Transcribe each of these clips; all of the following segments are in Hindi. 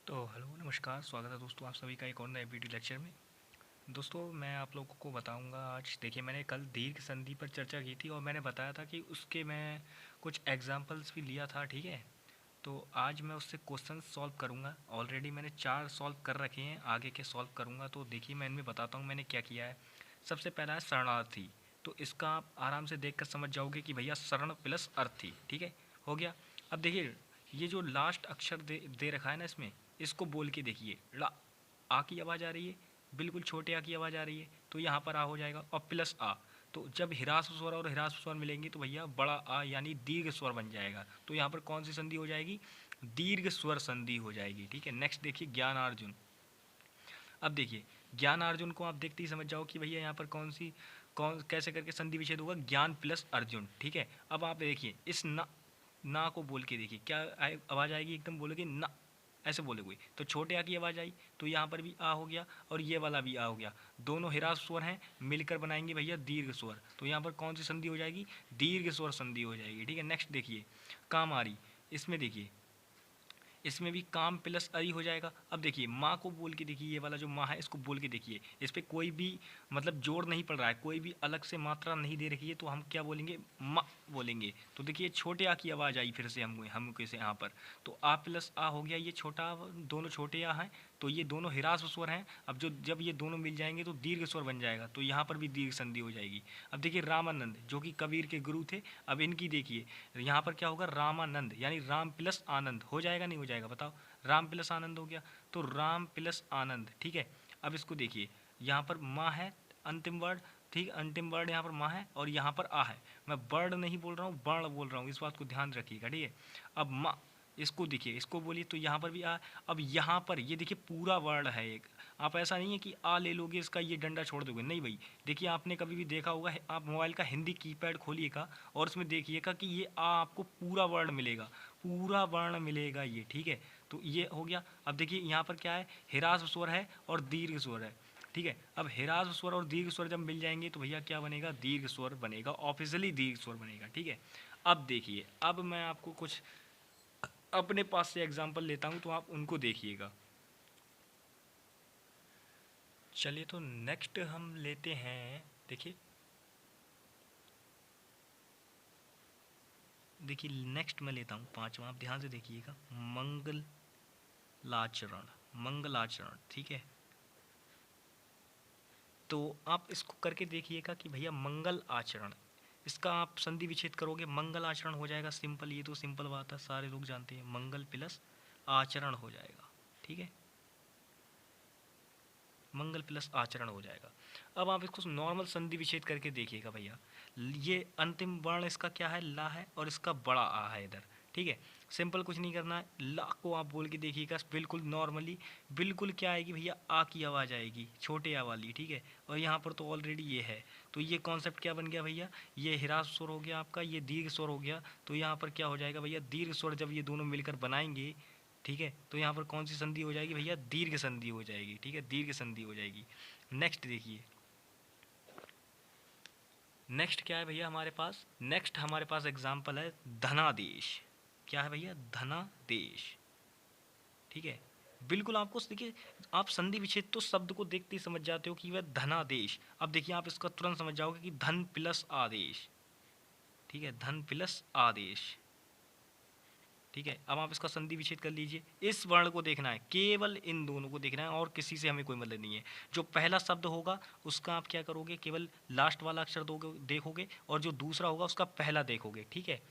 तो हेलो नमस्कार, स्वागत है दोस्तों आप सभी का एक और नए वीडियो लेक्चर में। दोस्तों मैं आप लोगों को बताऊंगा आज। देखिए, मैंने कल दीर्घ संधि पर चर्चा की थी और मैंने बताया था कि उसके मैं कुछ एग्जांपल्स भी लिया था, ठीक है। तो आज मैं उससे क्वेश्चन सॉल्व करूंगा। ऑलरेडी मैंने 4 सॉल्व कर रखे हैं, आगे के सॉल्व करूंगा। तो देखिए, मैं इनमें बताता हूँ मैंने क्या किया है। सबसे पहला है शरणार्थी। तो इसका आप आराम से देख कर समझ जाओगे कि भैया शरण प्लस अर्थी, ठीक है, हो गया। अब देखिए, ये जो लास्ट अक्षर दे रखा है ना, इसमें इसको बोल के देखिए। ला, आ की आवाज़ आ रही है, बिल्कुल छोटे आ की आवाज़ आ रही है, तो यहाँ पर आ हो जाएगा। और प्लस आ, तो जब ह्रास्व स्वर और ह्रास्व स्वर मिलेंगे तो भैया बड़ा आ यानी दीर्घ स्वर बन जाएगा। तो यहाँ पर कौन सी संधि हो जाएगी? दीर्घ स्वर संधि हो जाएगी, ठीक है। नेक्स्ट देखिए, ज्ञानार्जुन। अब देखिए, ज्ञानार्जुन को आप देखते ही समझ जाओ कि भैया यहाँ पर कौन कैसे करके संधि विच्छेद होगा। ज्ञान प्लस अर्जुन, ठीक है। अब आप देखिए, इस ना को बोल के देखिए क्या आवाज़ आएगी। एकदम बोलोगे ना, ऐसे बोले कोई तो छोटे आ की आवाज़ आई, तो यहाँ पर भी आ हो गया और ये वाला भी आ हो गया। दोनों ह्रास्व स्वर हैं, मिलकर बनाएंगे भैया दीर्घ स्वर। तो यहाँ पर कौन सी संधि हो जाएगी? दीर्घ स्वर संधि हो जाएगी, ठीक है। नेक्स्ट देखिए, कामारी। इसमें देखिए, इसमें भी काम प्लस अरी हो जाएगा। अब देखिए, माँ को बोल के देखिए, ये वाला जो माँ है इसको बोल के देखिए। इस पर कोई भी मतलब जोड़ नहीं पड़ रहा है, कोई भी अलग से मात्रा नहीं दे रखी है, तो हम क्या बोलेंगे? माँ बोलेंगे। तो देखिए, छोटे आ की आवाज़ आई फिर से हम कैसे यहाँ पर, तो आ प्लस आ हो गया। ये छोटा, दोनों छोटे आ हैं, तो ये दोनों ह्रास्व स्वर हैं। अब जब ये दोनों मिल जाएंगे तो दीर्घ स्वर बन जाएगा, तो यहाँ पर भी दीर्घ संधि हो जाएगी। अब देखिए, रामानंद जो कि कबीर के गुरु थे, अब इनकी देखिए, यहाँ पर क्या होगा? रामानंद यानी राम प्लस आनंद हो जाएगा, नहीं हो जाएगा बताओ? राम प्लस आनंद हो गया, तो राम प्लस आनंद, ठीक है। अब इसको देखिए, यहाँ पर माँ है, अंतिम वर्ड, ठीक। अंतिम वर्ड यहाँ पर माँ है और यहाँ पर आ है। मैं वर्ड नहीं बोल रहा हूँ, वर्ण बोल रहा हूँ, इस बात को ध्यान रखिएगा, ठीक है। अब माँ, इसको देखिए, इसको बोलिए तो यहाँ पर भी आ। अब यहाँ पर ये देखिए, पूरा वर्ड है एक। आप ऐसा नहीं है कि आ ले लोगे इसका ये डंडा छोड़ दोगे, नहीं भाई। देखिए, आपने कभी भी देखा होगा, आप मोबाइल का हिंदी कीपैड खोलिएगा और उसमें देखिएगा कि ये आ आपको पूरा वर्ड मिलेगा, पूरा वर्ण मिलेगा ये, ठीक है। तो ये हो गया। अब देखिए, यहाँ पर क्या है? ह्रास्व स्वर है और दीर्घ स्वर है, ठीक है। अब ह्रास्व स्वर और दीर्घ स्वर जब मिल जाएंगे तो भैया क्या बनेगा? दीर्घ स्वर बनेगा, ऑफिशियली दीर्घ स्वर बनेगा, ठीक है। अब देखिए, अब मैं आपको कुछ अपने पास से एग्जाम्पल लेता हूँ, तो आप उनको देखिएगा। चलिए, तो नेक्स्ट हम लेते हैं। देखिए देखिए नेक्स्ट मैं लेता हूँ पांचवा, आप ध्यान से देखिएगा। मंगलाचरण, मंगलाचरण, ठीक है। तो आप इसको करके देखिएगा कि भैया मंगल आचरण, इसका आप संधि विच्छेद करोगे, मंगल आचरण हो जाएगा। सिंपल, ये तो सिंपल बात है, सारे लोग जानते हैं। मंगल प्लस आचरण हो जाएगा, ठीक है। मंगल प्लस आचरण हो जाएगा। अब आप इसको नॉर्मल संधि विच्छेद करके देखिएगा भैया। ये अंतिम वर्ण इसका क्या है? ला है और इसका बड़ा आ है इधर, ठीक है। सिंपल, कुछ नहीं करना है। ला को आप बोल के देखिएगा, बिल्कुल नॉर्मली, बिल्कुल क्या आएगी भैया? आ की आवाज़ आएगी, छोटे आ वाली, ठीक है। और यहाँ पर तो ऑलरेडी ये है, तो ये कॉन्सेप्ट क्या बन गया भैया? ये ह्रास्व स्वर हो गया आपका, ये दीर्घ स्वर हो गया। तो यहाँ पर क्या हो जाएगा भैया? दीर्घ स्वर जब ये दोनों मिलकर बनाएंगे, ठीक है, तो यहाँ पर कौन सी संधि हो जाएगी भैया? दीर्घ संधि हो जाएगी, ठीक है, दीर्घ संधि हो जाएगी। नेक्स्ट देखिए, नेक्स्ट क्या है भैया हमारे पास? नेक्स्ट हमारे पास एग्जाम्पल है धनादेश। क्या है भैया? धनादेश, ठीक है। बिल्कुल आपको देखिए, आप संधि विच्छेद तो शब्द को देखते ही समझ जाते हो कि वह धनादेश। अब देखिए, आप इसका तुरंत समझ जाओगे कि धन प्लस आदेश, ठीक है, धन प्लस आदेश, ठीक है। अब आप इसका संधि विच्छेद कर लीजिए। इस वर्ण को देखना है, केवल इन दोनों को देखना है और किसी से हमें कोई मतलब नहीं है। जो पहला शब्द होगा उसका आप क्या करोगे? केवल लास्ट वाला अक्षर देखोगे और जो दूसरा होगा उसका पहला देखोगे, ठीक है।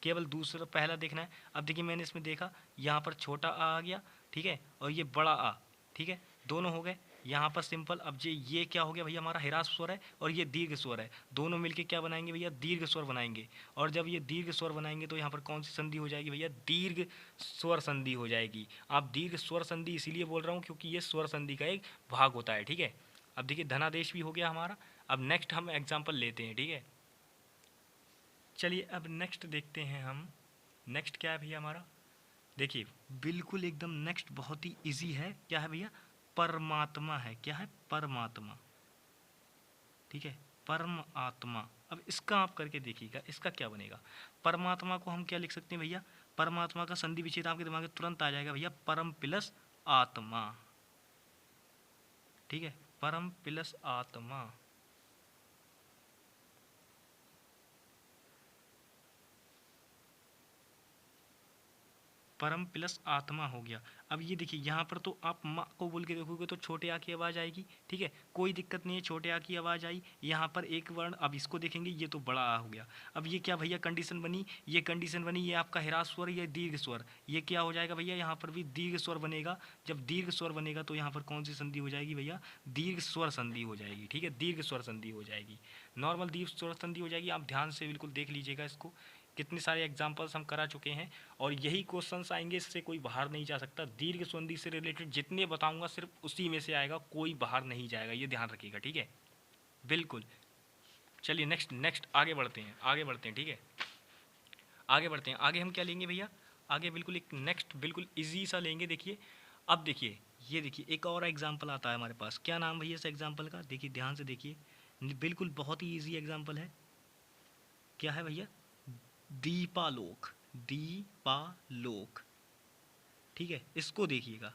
केवल दूसरा पहला देखना है। अब देखिए, मैंने इसमें देखा, यहाँ पर छोटा आ गया, ठीक है, और ये बड़ा आ, ठीक है, दोनों हो गए। यहाँ पर सिंपल, अब ये क्या हो गया भैया? हमारा ह्रास्व स्वर है और ये दीर्घ स्वर है, दोनों मिलके क्या बनाएंगे भैया? दीर्घ स्वर बनाएंगे। और जब ये दीर्घ स्वर बनाएंगे तो यहाँ पर कौन सी संधि हो जाएगी भैया? दीर्घ स्वर संधि हो जाएगी। आप दीर्घ स्वर संधि इसीलिए बोल रहा हूँ क्योंकि ये स्वर संधि का एक भाग होता है, ठीक है। अब देखिए, धनादेश भी हो गया हमारा। अब नेक्स्ट हम एग्जाम्पल लेते हैं, ठीक है। चलिए, अब नेक्स्ट देखते हैं हम। नेक्स्ट क्या है भैया हमारा? देखिए, बिल्कुल एकदम नेक्स्ट बहुत ही इजी है। क्या है भैया? परमात्मा है। क्या है? परमात्मा, ठीक है, परम आत्मा। अब इसका आप करके देखिएगा, इसका क्या बनेगा? परमात्मा को हम क्या लिख सकते हैं भैया? परमात्मा का संधि विच्छेद आपके दिमाग में तुरंत आ जाएगा भैया, परम प्लस आत्मा, ठीक है, परम प्लस आत्मा। परम प्लस आत्मा हो गया। अब ये देखिए यहाँ पर तो आप माँ को बोल के देखोगे तो छोटे आ की आवाज़ आएगी, ठीक है, कोई दिक्कत नहीं है, छोटे आ की आवाज़ आई। यहाँ पर एक वर्ण, अब इसको देखेंगे, ये तो बड़ा आ हो गया। अब ये क्या भैया कंडीशन बनी, ये कंडीशन बनी, ये आपका ह्रास स्वर, ये दीर्घ स्वर, ये क्या हो जाएगा भैया, यहाँ पर भी दीर्घ स्वर बनेगा। जब दीर्घ स्वर बनेगा तो यहाँ पर कौन सी संधि हो जाएगी भैया, दीर्घ स्वर संधि हो जाएगी, ठीक है, दीर्घ स्वर संधि हो जाएगी, नॉर्मल दीर्घ स्वर संधि हो जाएगी। आप ध्यान से बिल्कुल देख लीजिएगा इसको, कितने सारे एग्जाम्पल्स हम करा चुके हैं और यही क्वेश्चंस आएंगे, इससे कोई बाहर नहीं जा सकता। दीर्घ संधि से रिलेटेड जितने बताऊंगा सिर्फ उसी में से आएगा, कोई बाहर नहीं जाएगा, ये ध्यान रखिएगा, ठीक है, बिल्कुल। चलिए नेक्स्ट नेक्स्ट आगे बढ़ते हैं, आगे बढ़ते हैं, ठीक है, आगे बढ़ते हैं। आगे हम क्या लेंगे भैया, आगे बिल्कुल एक नेक्स्ट बिल्कुल ईजी सा लेंगे। देखिए अब देखिए, ये देखिए एक और एग्जाम्पल आता है हमारे पास, क्या नाम भैया इस एग्जाम्पल का, देखिए ध्यान से देखिए, बिल्कुल बहुत ही ईजी एग्जाम्पल है। क्या है भैया, दीपालोक, दीपालोक, ठीक है, इसको देखिएगा,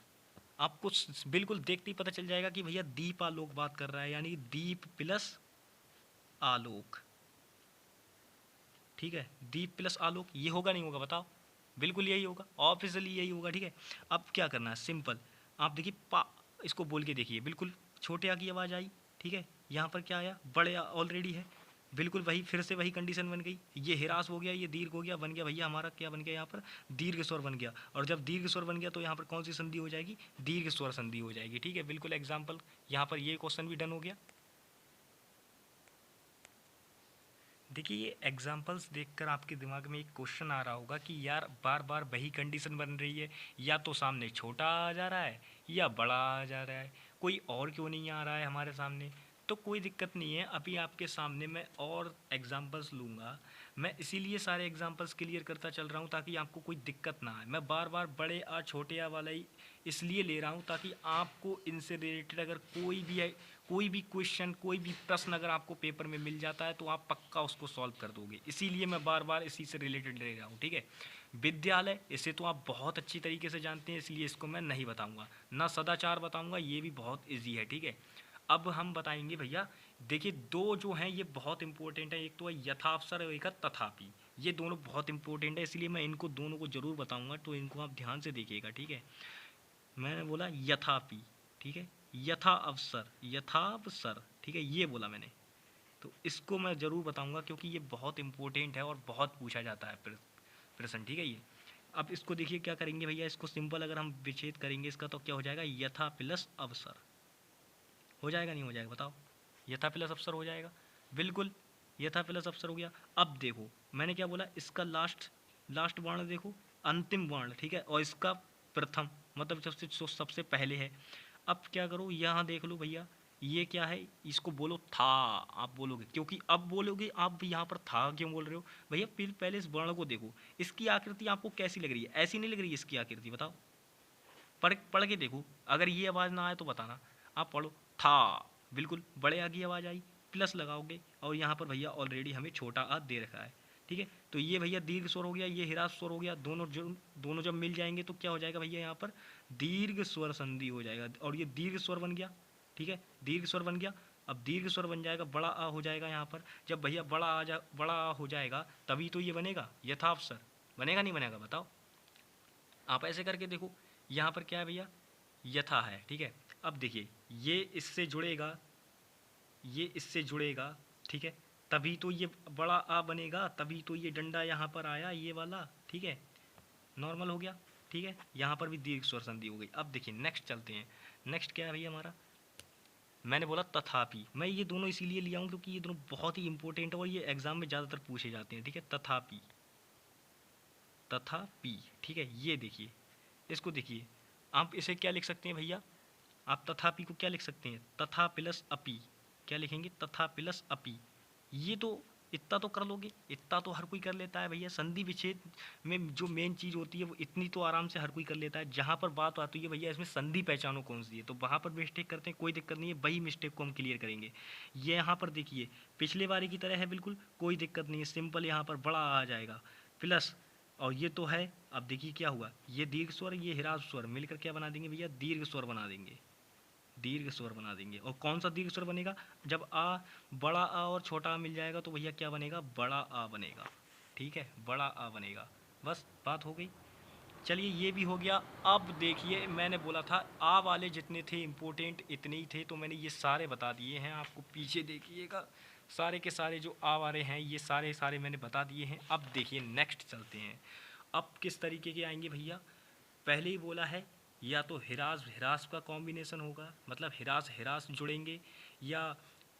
आपको बिल्कुल देखते ही पता चल जाएगा कि भैया दीपालोक बात कर रहा है, यानी दीप प्लस आलोक, ठीक है, दीप प्लस आलोक, ये होगा नहीं होगा बताओ, बिल्कुल यही होगा, ऑब्वियसली यही होगा, ठीक है। अब क्या करना है, सिंपल, आप देखिए पा, इसको बोल के देखिए, बिल्कुल छोटे आ की आवाज़ आई, ठीक है, यहाँ पर क्या आया, बड़े ऑलरेडी है, बिल्कुल वही, फिर से वही कंडीशन बन गई, ये हिरास हो गया, ये दीर्घ हो गया, बन गया भैया हमारा क्या बन गया यहाँ पर, दीर्घ स्वर बन गया। और जब दीर्घ स्वर बन गया तो यहाँ पर कौन सी संधि हो जाएगी, दीर्घ स्वर संधि हो जाएगी, ठीक है, बिल्कुल एग्जाम्पल, यहाँ पर ये क्वेश्चन भी डन हो गया। देखिए ये एग्जाम्पल्स देखकर आपके दिमाग में एक क्वेश्चन आ रहा होगा कि यार बार बार वही कंडीशन बन रही है, या तो सामने छोटा आ जा रहा है या बड़ा आ जा रहा है, कोई और क्यों नहीं आ रहा है हमारे सामने। तो कोई दिक्कत नहीं है, अभी आपके सामने मैं और एग्जाम्पल्स लूँगा, मैं इसीलिए सारे एग्जाम्पल्स क्लियर करता चल रहा हूँ ताकि आपको कोई दिक्कत ना आए। मैं बार बार बड़े आ छोटे आ वाला ही इसलिए ले रहा हूँ ताकि आपको इनसे रिलेटेड अगर कोई भी क्वेश्चन, कोई भी प्रश्न अगर आपको पेपर में मिल जाता है तो आप पक्का उसको सॉल्व कर दोगे, इसीलिए मैं बार बार इसी से रिलेटेड ले रहा हूँ, ठीक है। विद्यालय, इसे तो आप बहुत अच्छी तरीके से जानते हैं, इसलिए इसको मैं नहीं बताऊँगा ना, सदाचार बताऊँगा, ये भी बहुत ईजी है, ठीक है। अब हम बताएंगे भैया, देखिए दो जो हैं ये बहुत इंपॉर्टेंट है, एक तो है यथावसर और एक है तथापि, ये दोनों बहुत इंपॉर्टेंट है, इसलिए मैं इनको दोनों को जरूर बताऊंगा, तो इनको आप ध्यान से देखिएगा, ठीक है। मैंने बोला यथापि, ठीक है, यथा अवसर, यथावसर, ठीक है, ये बोला मैंने, तो इसको मैं ज़रूर बताऊंगा क्योंकि ये बहुत इंपॉर्टेंट है और बहुत पूछा जाता है प्रश्न, ठीक है ये। अब इसको देखिए क्या करेंगे भैया, इसको सिंपल अगर हम विच्छेद करेंगे इसका तो क्या हो जाएगा, यथा प्लस अवसर हो जाएगा, नहीं हो जाएगा बताओ, यथा प्लस अवसर हो जाएगा, बिल्कुल यथा प्लस अवसर हो गया। अब देखो मैंने क्या बोला, इसका लास्ट लास्ट वर्ण देखो, अंतिम वर्ण, ठीक है, और इसका प्रथम, मतलब सबसे पहले है। अब क्या करो, यहाँ देख लो भैया, ये क्या है, इसको बोलो था, आप बोलोगे, क्योंकि अब बोलोगे आप यहाँ पर था क्यों बोल रहे हो भैया, फिर पहले इस वर्ण को देखो, इसकी आकृति आपको कैसी लग रही है, ऐसी नहीं लग रही है इसकी आकृति, बताओ, पढ़ पढ़ के देखो, अगर ये आवाज़ ना आए तो बताना, आप पढ़ो था, बिल्कुल बड़े आ की आवाज़ आई, प्लस लगाओगे, और यहाँ पर भैया ऑलरेडी हमें छोटा आ दे रखा है, ठीक है, तो ये भैया दीर्घ स्वर हो गया, ये ह्रास स्वर हो गया, दोनों जब मिल जाएंगे तो क्या हो जाएगा भैया, यहाँ पर दीर्घ स्वर संधि हो जाएगा, और ये दीर्घ स्वर बन गया, ठीक है, दीर्घ स्वर बन गया। अब दीर्घ स्वर बन जाएगा, बड़ा आ हो जाएगा यहाँ पर, जब भैया बड़ा आ हो जाएगा तभी तो ये बनेगा यथावसर, बनेगा नहीं बनेगा बताओ, आप ऐसे करके देखो, यहाँ पर क्या है भैया, यथा है, ठीक है। अब देखिए ये इससे जुड़ेगा, ये इससे जुड़ेगा, ठीक है, तभी तो ये बड़ा आ बनेगा, तभी तो ये डंडा यहाँ पर आया ये वाला, ठीक है, नॉर्मल हो गया, ठीक है, यहाँ पर भी दीर्घ स्वर संधि हो गई। अब देखिए नेक्स्ट चलते हैं, नेक्स्ट क्या है भैया हमारा, मैंने बोला तथापि, मैं ये दोनों इसीलिए लिया हूँ क्योंकि ये दोनों बहुत ही इंपॉर्टेंट है और ये एग्जाम में ज़्यादातर पूछे जाते हैं, ठीक है, तथापि, तथापि, ठीक है, ये देखिए, इसको देखिए, आप इसे क्या लिख सकते हैं भैया, आप तथापि को क्या लिख सकते हैं, तथा प्लस अपि, क्या लिखेंगे, तथा प्लस अपि, ये तो इतना तो कर लोगे, इतना तो हर कोई कर लेता है भैया, संधि विच्छेद में जो मेन चीज़ होती है वो इतनी तो आराम से हर कोई कर लेता है, जहाँ पर बात आती है भैया इसमें संधि पहचानो कौन सी है, तो वहाँ पर मिस्टेक करते हैं, कोई दिक्कत नहीं है, वही मिस्टेक को हम क्लियर करेंगे। ये यहाँ पर देखिए पिछले बारी की तरह है, बिल्कुल कोई दिक्कत नहीं है, सिंपल यहाँ पर बड़ा आ जाएगा प्लस, और ये तो है। अब देखिए क्या हुआ, ये दीर्घ स्वर ये ह्रास स्वर मिलकर क्या बना देंगे भैया, दीर्घ स्वर बना देंगे, दीर्घ स्वर बना देंगे। और कौन सा दीर्घ स्वर बनेगा, जब आ, बड़ा आ और छोटा आ मिल जाएगा तो भैया क्या बनेगा, बड़ा आ बनेगा। ठीक है, बड़ा आ बनेगा। बस बात हो गई। चलिए ये भी हो गया। अब देखिए मैंने बोला था आ वाले जितने थे इम्पोर्टेंट इतने ही थे, तो मैंने ये सारे बता दिए हैं आपको। पीछे देखिएगा, सारे के सारे जो आ वाले हैं ये सारे सारे मैंने बता दिए हैं। अब देखिए नेक्स्ट चलते हैं। अब किस तरीके के आएंगे भैया, पहले ही बोला है या तो हिरास हिरास का कॉम्बिनेशन होगा, मतलब हिरास हिरास जुड़ेंगे, या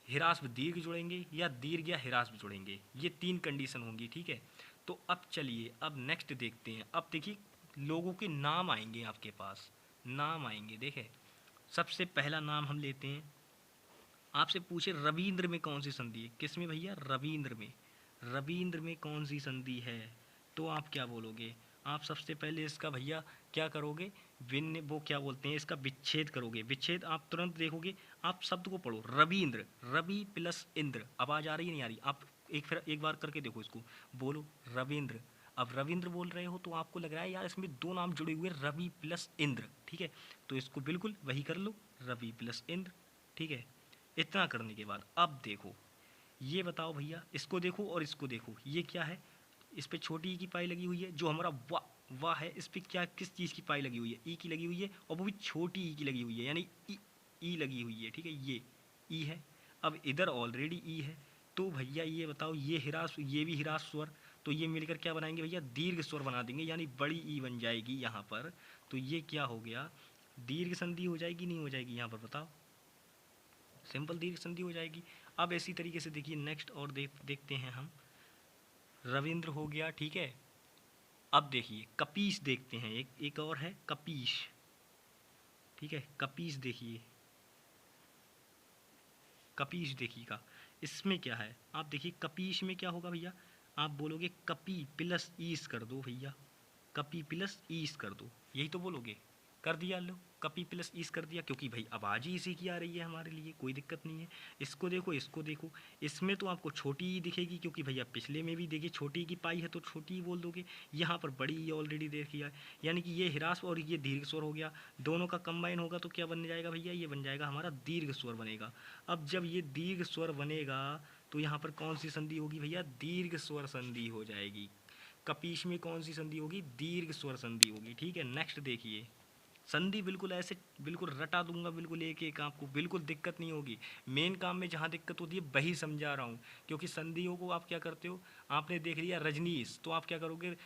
हिरास दीर्घ जुड़ेंगे, या दीर्घ या हिरास जुड़ेंगे। ये तीन कंडीशन होंगी। ठीक है, तो अब चलिए अब नेक्स्ट देखते हैं। अब देखिए लोगों के नाम आएंगे आपके पास, नाम आएंगे। देखें सबसे पहला नाम हम लेते हैं, आपसे पूछे रविंद्र में कौन सी संधि है, किस में भैया, रविंद्र में। रविंद्र में कौन सी संधि है, तो आप क्या बोलोगे, आप सबसे पहले इसका भैया क्या करोगे, विन्न वो क्या बोलते हैं इसका विच्छेद करोगे। विच्छेद आप तुरंत देखोगे, आप शब्द को पढ़ो, रविंद्र, रवि प्लस इंद्र। आवाज़ आ रही है नहीं आ रही, आप फिर एक बार करके देखो इसको, बोलो रविंद्र। अब रविंद्र बोल रहे हो तो आपको लग रहा है यार इसमें दो नाम जुड़े हुए, रवि प्लस इंद्र। ठीक है, तो इसको बिल्कुल वही कर लो, रवि प्लस इंद्र। ठीक है, इतना करने के बाद अब देखो, ये बताओ भैया, इसको देखो और इसको देखो, ये क्या है, इस पे छोटी ई की पाई लगी हुई है। जो हमारा वाह वाह है, इस पे क्या किस चीज़ की पाई लगी हुई है, ई की लगी हुई है, और वो भी छोटी ई की लगी हुई है, यानी ई लगी हुई है। ठीक है, ये ई है। अब इधर ऑलरेडी ई है, तो भैया ये बताओ, ये हिरास, ये भी हिरास स्वर, तो ये मिलकर क्या बनाएंगे भैया, दीर्घ स्वर बना देंगे, यानी बड़ी ई बन जाएगी यहाँ पर। तो ये क्या हो गया, दीर्घ संधि हो जाएगी, नहीं हो जाएगी यहाँ पर बताओ, सिंपल दीर्घ संधि हो जाएगी। अब इसी तरीके से देखिए नेक्स्ट और देखते हैं हम, रविंद्र हो गया। ठीक है, अब देखिए कपीस देखते हैं, एक और है कपीश। ठीक है, कपीस देखिए, कपीश देखिएगा, इसमें क्या है, आप देखिए कपीश में क्या होगा भैया, आप बोलोगे कपी प्लस ईस कर दो भैया, कपी प्लस ईस कर दो, यही तो बोलोगे। कर दिया लो, कपी प्लस ईस कर दिया, क्योंकि भाई आवाज़ ही इसी की आ रही है हमारे लिए, कोई दिक्कत नहीं है। इसको देखो, इसको देखो, इसमें तो आपको छोटी ही दिखेगी, क्योंकि भैया पिछले में भी देखिए छोटी की पाई है तो छोटी ही बोल दोगे। यहाँ पर बड़ी ही ऑलरेडी देखिए है, यानी कि ये हिरास और ये दीर्घ स्वर हो गया, दोनों का कंबाइन होगा तो क्या बन जाएगा भैया, ये बन जाएगा हमारा दीर्घ स्वर बनेगा। अब जब ये दीर्घ स्वर बनेगा तो यहाँ पर कौन सी संधि होगी भैया, दीर्घ स्वर संधि हो जाएगी। कपीश में कौन सी संधि होगी, दीर्घ स्वर संधि होगी। ठीक है, नेक्स्ट देखिए, संधि बिल्कुल ऐसे बिल्कुल रटा दूंगा, बिल्कुल एक एक, आपको बिल्कुल दिक्कत नहीं होगी। मेन काम में जहाँ दिक्कत होती है वही समझा रहा हूँ, क्योंकि संधियों को आप क्या करते हो, आपने देख लिया रजनीश, तो आप क्या करोगे,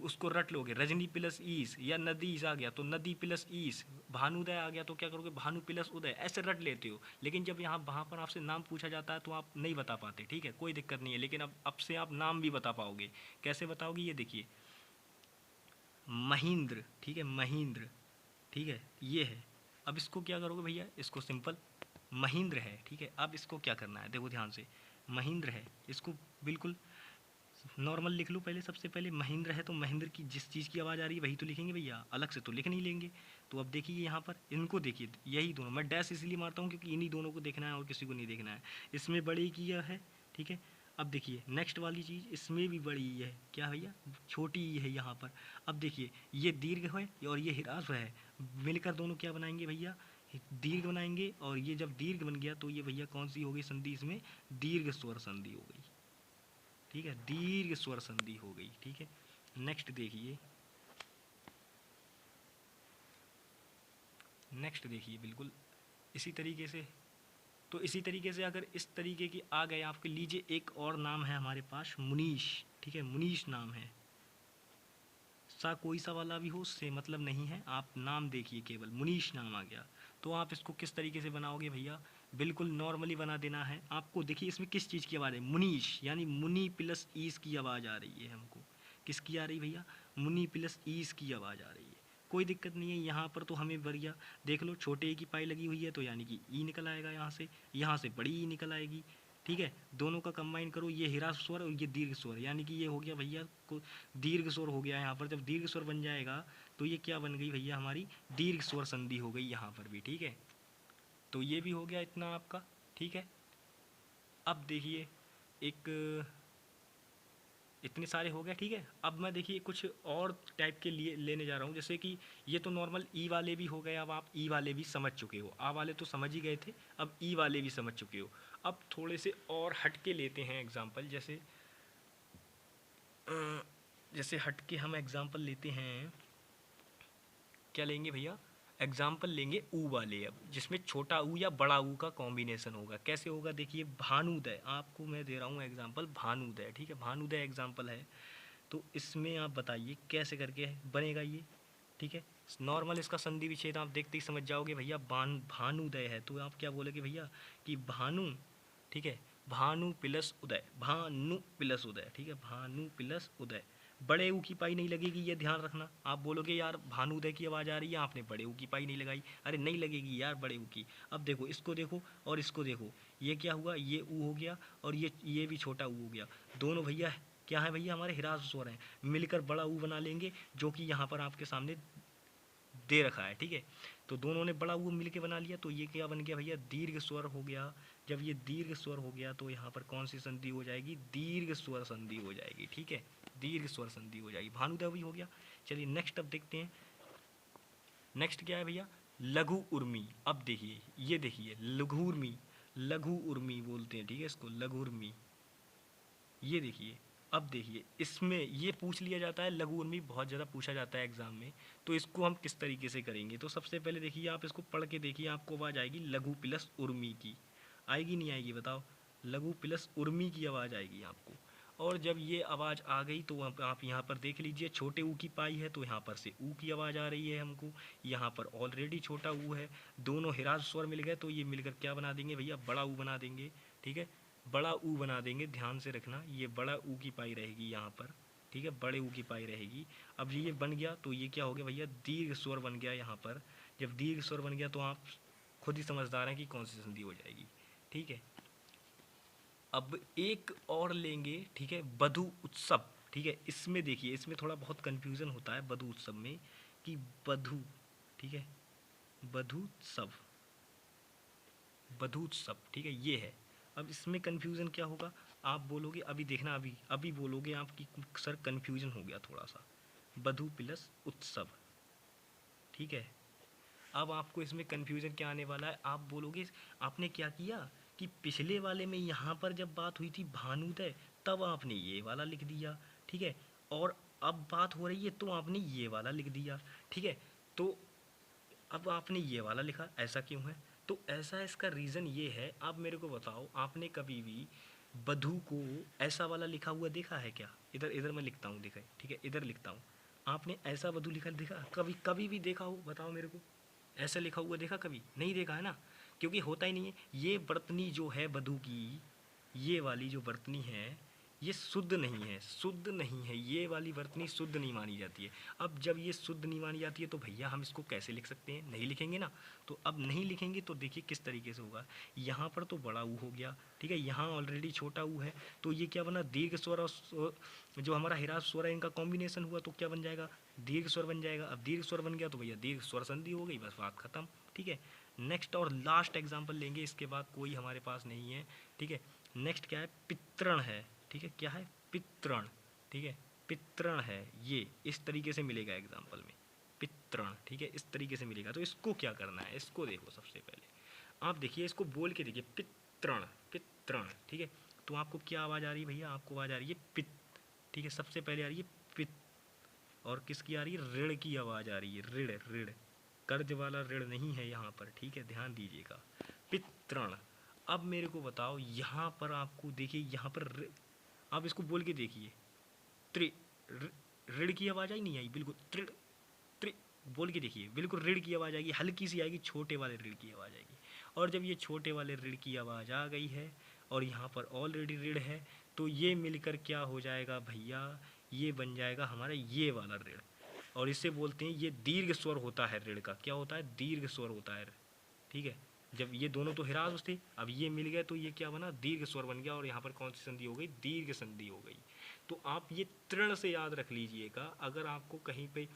उसको रट लोगे, रजनी प्लस ईस, या नदीस आ गया तो नदी प्लस ईस, भानुदय आ गया तो क्या करोगे, भानु प्लस उदय, ऐसे रट लेते हो। लेकिन जब यहाँ वहाँ पर आपसे नाम पूछा जाता है तो आप नहीं बता पाते। ठीक है, कोई दिक्कत नहीं है, लेकिन अब से आप नाम भी बता पाओगे। कैसे बताओगे, ये देखिए, महेंद्र। ठीक है, महेंद्र। ठीक है, ये है। अब इसको क्या करोगे भैया, इसको सिंपल महेंद्र है। ठीक है, अब इसको क्या करना है, देखो ध्यान से, महेंद्र है, इसको बिल्कुल नॉर्मल लिख लो। पहले सबसे पहले महेंद्र है तो महेंद्र की जिस चीज़ की आवाज़ आ रही है वही तो लिखेंगे भैया, अलग से तो लिख नहीं लेंगे। तो अब देखिए यहाँ पर इनको देखिए, यही दोनों, मैं डैश इसलिए मारता हूँ क्योंकि इन्हीं दोनों को देखना है और किसी को नहीं देखना है। इसमें बड़ी की यह है। ठीक है, अब देखिए नेक्स्ट वाली चीज़, इसमें भी बड़ी है क्या भैया, छोटी ही है यहाँ पर। अब देखिए ये दीर्घ है और ये ह्रास है, मिलकर दोनों क्या बनाएंगे भैया, दीर्घ बनाएंगे। और ये जब दीर्घ बन गया तो ये भैया कौन सी हो गई संधि, इसमें दीर्घ स्वर संधि हो गई। ठीक है, दीर्घ स्वर संधि हो गई। ठीक है, नेक्स्ट देखिए, नेक्स्ट देखिए बिल्कुल इसी तरीके से। तो इसी तरीके से अगर इस तरीके की आ गए आपके, लीजिए एक और नाम है हमारे पास, मुनीश। ठीक है, मुनीश नाम है, सा कोई सा वाला भी हो उससे मतलब नहीं है, आप नाम देखिए, केवल मुनीश नाम आ गया। तो आप इसको किस तरीके से बनाओगे भैया, बिल्कुल नॉर्मली बना देना है आपको। देखिए इसमें किस चीज़ की आवाज़ है, मुनीश, यानी मुनि प्लस ईस की आवाज़ आ रही है हमको। किसकी आ रही भैया, मुनि प्लस ईस की आवाज़ आ रही है। कोई दिक्कत नहीं है, यहाँ पर तो हमें बढ़िया देख लो, छोटे ई की पाई लगी हुई है तो यानी कि ई निकल आएगा यहाँ से बड़ी ई निकल आएगी। ठीक है, दोनों का कंबाइन करो, ये ह्रास स्वर और ये दीर्घ स्वर, यानी कि ये हो गया भैया को दीर्घ स्वर हो गया। यहाँ पर जब दीर्घ स्वर बन जाएगा तो ये क्या बन गई भैया, हमारी दीर्घ स्वर संधि हो गई यहाँ पर भी। ठीक है, तो ये भी हो गया इतना आपका। ठीक है, अब देखिए एक इतने सारे हो गए, ठीक है। अब मैं देखिए कुछ और टाइप के लिए लेने जा रहा हूँ, जैसे कि ये तो नॉर्मल ई वाले भी हो गए। अब आप ई वाले भी समझ चुके हो, आ वाले तो समझ ही गए थे, अब ई वाले भी समझ चुके हो। अब थोड़े से और हट के लेते हैं एग्जाम्पल, जैसे हट के हम एग्जाम्पल लेते हैं, क्या लेंगे भैया, एग्जाम्पल लेंगे ऊ वाले, अब जिसमें छोटा ऊ या बड़ा ऊ का कॉम्बिनेशन होगा। कैसे होगा देखिए, भानुदय, आपको मैं दे रहा हूँ एग्जाम्पल भानुदय, ठीक है, भानुदय एग्जाम्पल है। तो इसमें आप बताइए कैसे करके बनेगा ये, ठीक है। नॉर्मल इसका संधि विच्छेद आप देखते ही समझ जाओगे भैया, भानुदय है तो आप क्या बोलोगे भैया कि भानु, ठीक है, भानु प्लस उदय, भानु प्लस उदय, ठीक है, भानु प्लस उदय। बड़े ऊ की पाई नहीं लगेगी, ये ध्यान रखना। आप बोलोगे यार भानुदय की आवाज़ आ रही है, आपने बड़े ऊ की पाई नहीं लगाई, अरे नहीं लगेगी यार बड़े ऊ की। अब देखो इसको देखो और इसको देखो, ये क्या हुआ, ये ऊ हो गया और ये भी छोटा ऊ हो गया। दोनों भैया क्या है भैया, हमारे ह्रास स्वर हैं, मिलकर बड़ा ऊ बना लेंगे, जो कि यहाँ पर आपके सामने दे रखा है, ठीक है। तो दोनों ने बड़ा ऊ मिलके बना लिया, तो ये क्या बन गया भैया, दीर्घ स्वर हो गया। जब ये दीर्घ स्वर हो गया तो यहाँ पर कौन सी संधि हो जाएगी, दीर्घ स्वर संधि हो जाएगी, ठीक है, दीर्घ स्वर संधि हो जाएगी, भानुदय भी हो गया। चलिए नेक्स्ट अब देखते हैं, नेक्स्ट क्या है भैया, लघु उर्मी। अब देखिए ये देखिए लघु उर्मी, लघु उर्मी बोलते हैं, ठीक है, इसको लघु उर्मी। ये देखिए, अब देखिए इसमें ये पूछ लिया जाता है, लघु उर्मी बहुत ज़्यादा पूछा जाता है एग्जाम में, तो इसको हम किस तरीके से करेंगे। तो सबसे पहले देखिए आप इसको पढ़ के देखिए, आपको आवाज़ आएगी लघु प्लस उर्मी की, आएगी नहीं आएगी बताओ, लघु प्लस उर्मी की आवाज़ आएगी आपको। और जब ये आवाज़ आ गई तो आप यहाँ पर देख लीजिए, छोटे ऊ की पाई है तो यहाँ पर से ऊ की आवाज़ आ रही है हमको, यहाँ पर ऑलरेडी छोटा ऊ है, दोनों हिराज स्वर मिल गए तो ये मिलकर क्या बना देंगे भैया, बड़ा ऊ बना देंगे, ठीक है, बड़ा ऊ बना देंगे। ध्यान से रखना, ये बड़ा ऊ की पाई रहेगी यहाँ पर, ठीक है, बड़े ऊ की पाई रहेगी। अब ये बन गया तो ये क्या हो गया भैया, दीर्घ स्वर बन गया यहाँ पर। जब दीर्घ स्वर बन गया तो आप खुद ही समझदार हैं कि कौन सी संधि हो जाएगी, ठीक है। अब एक और लेंगे, ठीक है, बधु उत्सव, ठीक है। इसमें देखिए, इसमें थोड़ा बहुत कन्फ्यूज़न होता है बधु उत्सव में, कि बधु, ठीक है, बधु उत्सव, बधु उत्सव, ठीक है, ये है। अब इसमें कन्फ्यूज़न क्या होगा, आप बोलोगे, अभी देखना, अभी अभी बोलोगे आप कि सर कन्फ्यूज़न हो गया थोड़ा सा, बधु प्लस उत्सव, ठीक है। अब आपको इसमें कन्फ्यूज़न क्या आने वाला है, आप बोलोगे आपने क्या किया कि पिछले वाले में यहाँ पर जब बात हुई थी भानुदय, तब आपने ये वाला लिख दिया, ठीक है, और अब बात हो रही है तो आपने ये वाला लिख दिया, ठीक है। तो अब आपने ये वाला लिखा, ऐसा क्यों है, तो ऐसा इसका रीज़न ये है, आप मेरे को बताओ, आपने कभी भी बधू को ऐसा वाला लिखा हुआ देखा है क्या, इधर इधर मैं लिखता हूँ, देखा, ठीक है, इधर लिखता हूँ, आपने ऐसा बधू लिखा देखा, कभी कभी भी देखा हो, बताओ मेरे को, ऐसा लिखा हुआ देखा, कभी नहीं देखा है ना, क्योंकि होता ही नहीं है। ये वर्तनी जो है बधू की, ये वाली जो वर्तनी है, ये शुद्ध नहीं है, शुद्ध नहीं है, ये वाली वर्तनी शुद्ध नहीं मानी जाती है। अब जब ये शुद्ध नहीं मानी जाती है तो भैया हम इसको कैसे लिख सकते हैं, नहीं लिखेंगे ना। तो अब नहीं लिखेंगे तो देखिए किस तरीके से होगा, यहाँ पर तो बड़ा ऊ हो गया, ठीक है, यहाँ ऑलरेडी छोटा ऊ है, तो ये क्या बना, दीर्घ स्वर और जो हमारा हिरास स्वर है इनका कॉम्बिनेशन हुआ तो क्या बन जाएगा, दीर्घ स्वर बन जाएगा। अब दीर्घ स्वर बन गया तो भैया दीर्घ स्वर संधि हो गई, बस बात खत्म, ठीक है। नेक्स्ट और लास्ट एग्जाम्पल लेंगे, इसके बाद कोई हमारे पास नहीं है, ठीक है। नेक्स्ट क्या है, पितृण है, ठीक है, क्या है, पितृण, ठीक है, पितृण है, ये इस तरीके से मिलेगा एग्जाम्पल में, पितृण, ठीक है, इस तरीके से मिलेगा। तो इसको क्या करना है, इसको देखो, सबसे पहले आप देखिए, इसको बोल के देखिए, पितृण, पितृण, ठीक है। तो आपको क्या आवाज़ आ रही है भैया, आपको आवाज़ आ रही है पित, ठीक है, सबसे पहले आ रही है पित, और किसकी आ रही है, ऋण की आवाज़ आ रही है, ऋण, ऋण, कर्ज वाला ऋण नहीं है यहाँ पर, ठीक है, ध्यान दीजिएगा, पितृण। अब मेरे को बताओ, यहाँ पर आपको देखिए, यहाँ पर आप इसको बोल के देखिए, त्रि, ऋण की आवाज़ आई नहीं आई, बिल्कुल त्रि, त्रि बोल के देखिए, बिल्कुल ऋण की आवाज़ आएगी, हल्की सी आएगी, छोटे वाले ऋण की आवाज़ आएगी। और जब ये छोटे वाले ऋण की आवाज़ आ गई है और यहाँ पर ऑलरेडी ऋण है, तो ये मिलकर क्या हो जाएगा भैया, ये बन जाएगा हमारा ये वाला ऋण, और इसे बोलते हैं, ये दीर्घ स्वर होता है ऋण का, क्या होता है, दीर्घ स्वर होता है, ठीक है। जब ये दोनों तो हिराज थे, अब ये मिल गए तो ये क्या बना, दीर्घ स्वर बन गया, और यहाँ पर कौन सी संधि हो गई, दीर्घ संधि हो गई। तो आप ये तृण से याद रख लीजिएगा, अगर आपको कहीं पे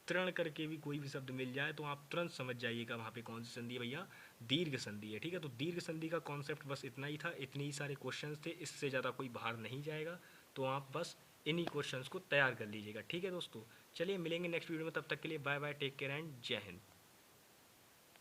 तृण करके भी कोई भी शब्द मिल जाए तो आप तुरंत समझ जाइएगा वहाँ पे कौन सी संधि है भैया, दीर्घ संधि है, ठीक है। तो दीर्घ संधि का कॉन्सेप्ट बस इतना ही था, इतने ही सारे क्वेश्चंस थे, इससे ज़्यादा कोई बाहर नहीं जाएगा। तो आप बस इन्हीं क्वेश्चंस को तैयार कर लीजिएगा। ठीक है दोस्तों, चलिए मिलेंगे नेक्स्ट वीडियो में, तब तक के लिए bye bye, take care and जय हिंद।